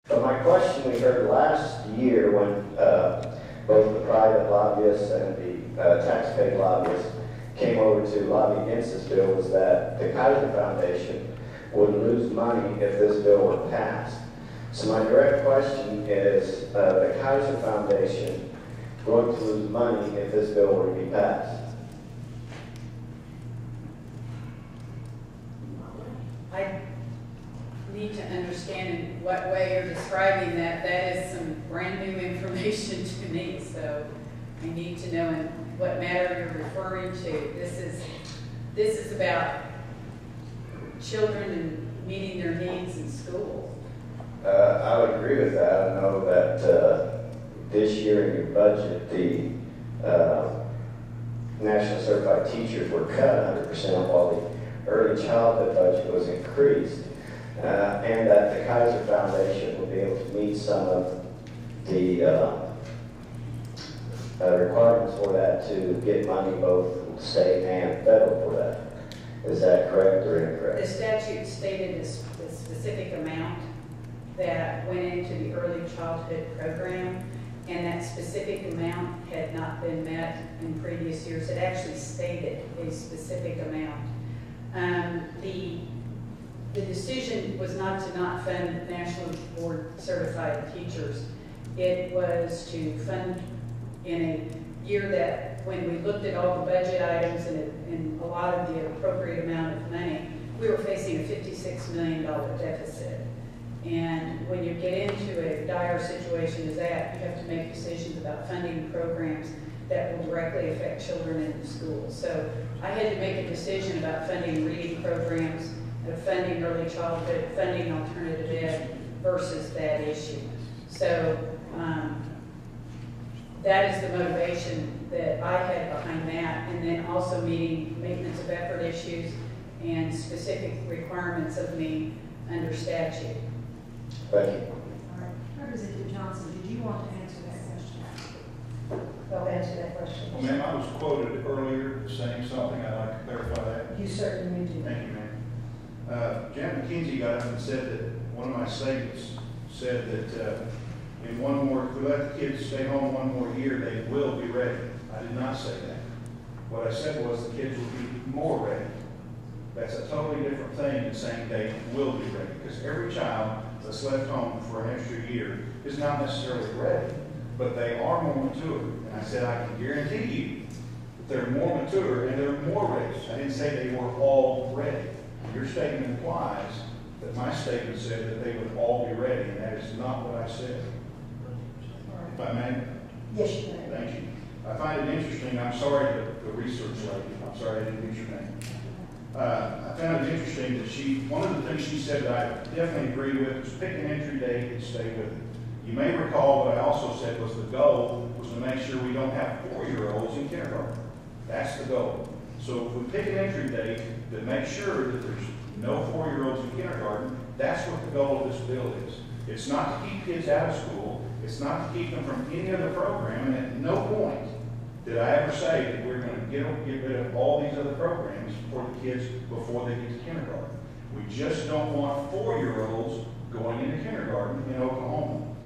But my question we heard last year when both the private lobbyists and the tax-paid lobbyists came over to lobby against this bill was that the Kaiser Foundation would lose money if this bill were passed. So my direct question is, the Kaiser Foundation going to lose money if this bill were to be passed? I need to understand in what way you're describing that. That is some brand new information to me, so I need to know in what matter you're referring to. This is about children and meeting their needs in school. I would agree with that. I know that this year in your budget, the National Certified Teachers were cut 100% while the early childhood budget was increased. And that the Kaiser Foundation will be able to meet some of the requirements for that to get money both state and federal for that. Is that correct or incorrect? The statute stated a specific amount that went into the early childhood program, and that specific amount had not been met in previous years. It actually stated a specific amount. The decision was not to not fund National Board Certified Teachers. It was to fund in a year that when we looked at all the budget items and a lot of the appropriate amount of money, we were facing a $56 million deficit. And when you get into a dire situation as that, you have to make decisions about funding programs that will directly affect children in the schools. So I had to make a decision about funding reading programs, funding early childhood, funding alternative ed versus that issue. So that is the motivation that I had behind that, and then also meeting maintenance of effort issues and specific requirements of me under statute. Thank you. All right. Representative Johnson, did you want to answer that question? I'll answer that question. Well, ma'am, I was quoted earlier saying something. I'd like to clarify that. You certainly do. Thank you, ma'am. Janet McKenzie got up and said that one of my statements said that in one more, if we let the kids stay home one more year, they will be ready. I did not say that. What I said was the kids will be more ready. That's a totally different thing than saying they will be ready, because every child that's left home for an extra year is not necessarily ready, but they are more mature. And I said I can guarantee you that they're more mature and they're more ready. I didn't say they were all ready. Your statement implies that my statement said that they would all be ready, and that is not what I said. If I may? Yes, you may. Thank you. I find it interesting. I'm sorry, the research lady. I'm sorry I didn't get your name. I found it interesting that one of the things she said that I definitely agree with was pick an entry date and stay with it. You may recall what I also said was the goal was to make sure we don't have 4-year-olds in kindergarten. That's the goal. So if we pick an entry date that makes sure that there's no 4-year-olds in kindergarten, that's what the goal of this bill is. It's not to keep kids out of school. It's not to keep them from any other program. And at no point did I ever say that we're going to get rid of all these other programs for the kids before they get to kindergarten. We just don't want 4-year-olds going into kindergarten in Oklahoma.